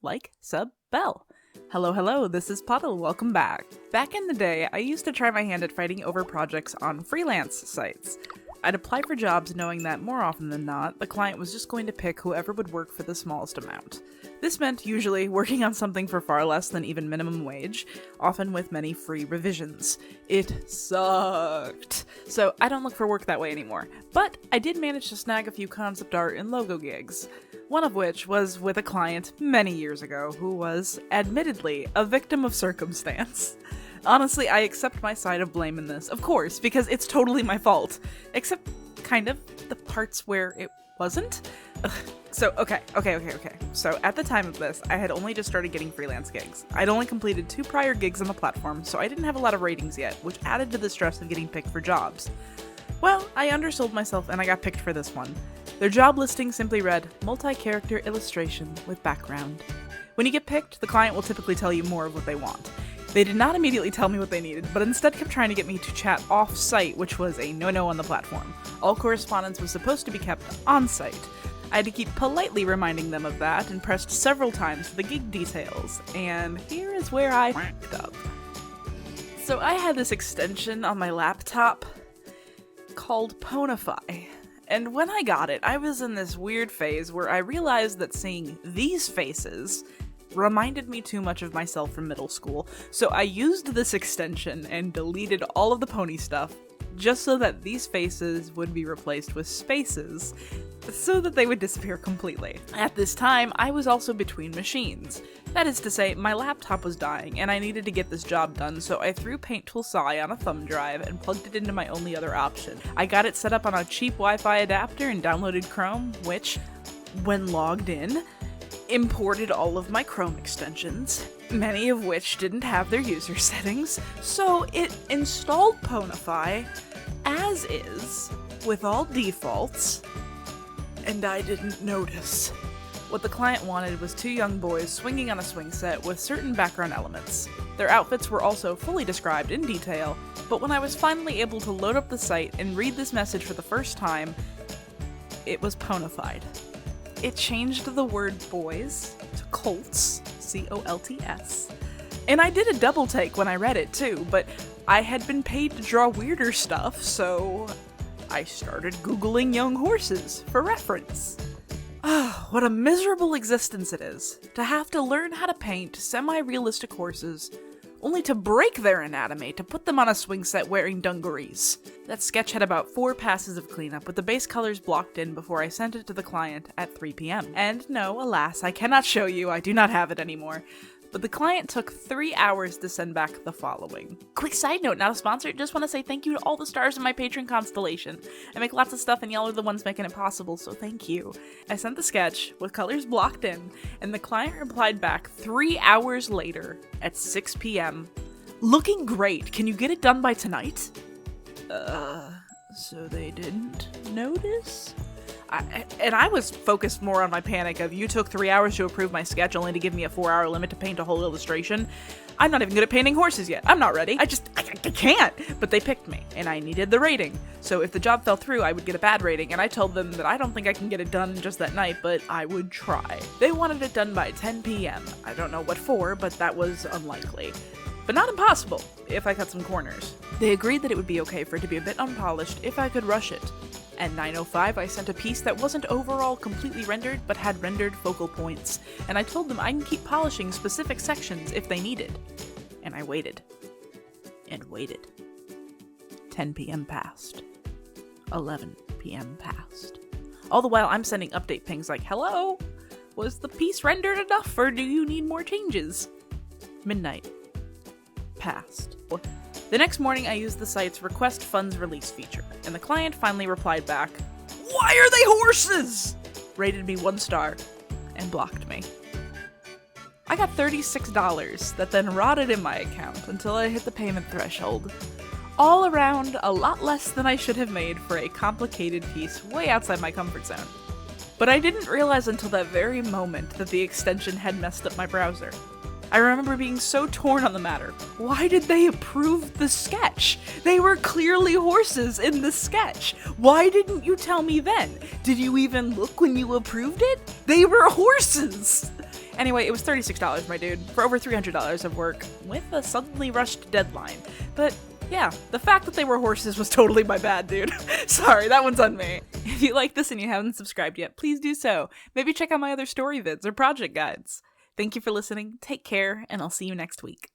like, sub, bell. Hello, this is Puddle, welcome back. Back in the day, I used to try my hand at fighting over projects on freelance sites. I'd apply for jobs knowing that more often than not, the client was just going to pick whoever would work for the smallest amount. This meant usually working on something for far less than even minimum wage, often with many free revisions. It sucked. So I don't look for work that way anymore, but I did manage to snag a few concept art and logo gigs. One of which was with a client many years ago who was, admittedly, a victim of circumstance. Honestly, I accept my side of blame in this, of course, because it's totally my fault. Except, kind of, the parts where it wasn't? Ugh. So, okay. So, at the time of this, I had only just started getting freelance gigs. I'd only completed 2 prior gigs on the platform, so I didn't have a lot of ratings yet, which added to the stress of getting picked for jobs. Well, I undersold myself and I got picked for this one. Their job listing simply read, multi-character illustration with background. When you get picked, the client will typically tell you more of what they want. They did not immediately tell me what they needed, but instead kept trying to get me to chat off-site, which was a no-no on the platform. All correspondence was supposed to be kept on-site. I had to keep politely reminding them of that and pressed several times for the gig details, and here is where I fucked up. So I had this extension on my laptop called Ponify. And when I got it, I was in this weird phase where I realized that seeing these faces reminded me too much of myself from middle school, so I used this extension and deleted all of the pony stuff just so that these faces would be replaced with spaces, so that they would disappear completely. At this time, I was also between machines. That is to say, my laptop was dying, and I needed to get this job done, so I threw Paint Tool Sai on a thumb drive and plugged it into my only other option. I got it set up on a cheap Wi-Fi adapter and downloaded Chrome, which, when logged in, imported all of my Chrome extensions, many of which didn't have their user settings, so it installed Ponify as is, with all defaults, and I didn't notice. What the client wanted was 2 young boys swinging on a swing set with certain background elements. Their outfits were also fully described in detail, but when I was finally able to load up the site and read this message for the first time, it was ponified. It changed the word boys to colts, C-O-L-T-S. And I did a double take when I read it too, but I had been paid to draw weirder stuff, so I started Googling young horses for reference. Ah, what a miserable existence it is, to have to learn how to paint semi-realistic horses, only to break their anatomy to put them on a swing set wearing dungarees. That sketch had about 4 passes of cleanup, with the base colors blocked in before I sent it to the client at 3 p.m. And no, alas, I cannot show you, I do not have it anymore. But the client took 3 hours to send back the following. Quick side note, not a sponsor, just want to say thank you to all the stars in my Patreon constellation. I make lots of stuff and y'all are the ones making it possible, so thank you. I sent the sketch with colors blocked in, and the client replied back 3 hours later at 6 p.m. Looking great, can you get it done by tonight? So they didn't notice? I was focused more on my panic of, you took 3 hours to approve my sketch only to give me a 4-hour limit to paint a whole illustration. I'm not even good at painting horses yet. I'm not ready. I can't. But they picked me, and I needed the rating. So if the job fell through, I would get a bad rating, and I told them that I don't think I can get it done just that night, but I would try. They wanted it done by 10 p.m. I don't know what for, but that was unlikely. But not impossible, if I cut some corners. They agreed that it would be okay for it to be a bit unpolished if I could rush it. At 9:05, I sent a piece that wasn't overall completely rendered, but had rendered focal points, and I told them I can keep polishing specific sections if they needed. And I waited. And waited. 10 p.m. passed. 11 p.m. passed. All the while, I'm sending update pings like, hello? Was the piece rendered enough, or do you need more changes? Midnight. Passed. The next morning, I used the site's request funds release feature, and the client finally replied back, "Why are they horses?" Rated me 1 star, and blocked me. I got $36 that then rotted in my account until I hit the payment threshold. All around, a lot less than I should have made for a complicated piece way outside my comfort zone. But I didn't realize until that very moment that the extension had messed up my browser. I remember being so torn on the matter. Why did they approve the sketch? They were clearly horses in the sketch. Why didn't you tell me then? Did you even look when you approved it? They were horses! Anyway, it was $36, my dude, for over $300 of work with a suddenly rushed deadline. But yeah, the fact that they were horses was totally my bad, dude. Sorry, that one's on me. If you like this and you haven't subscribed yet, please do so. Maybe check out my other story vids or project guides. Thank you for listening, take care, and I'll see you next week.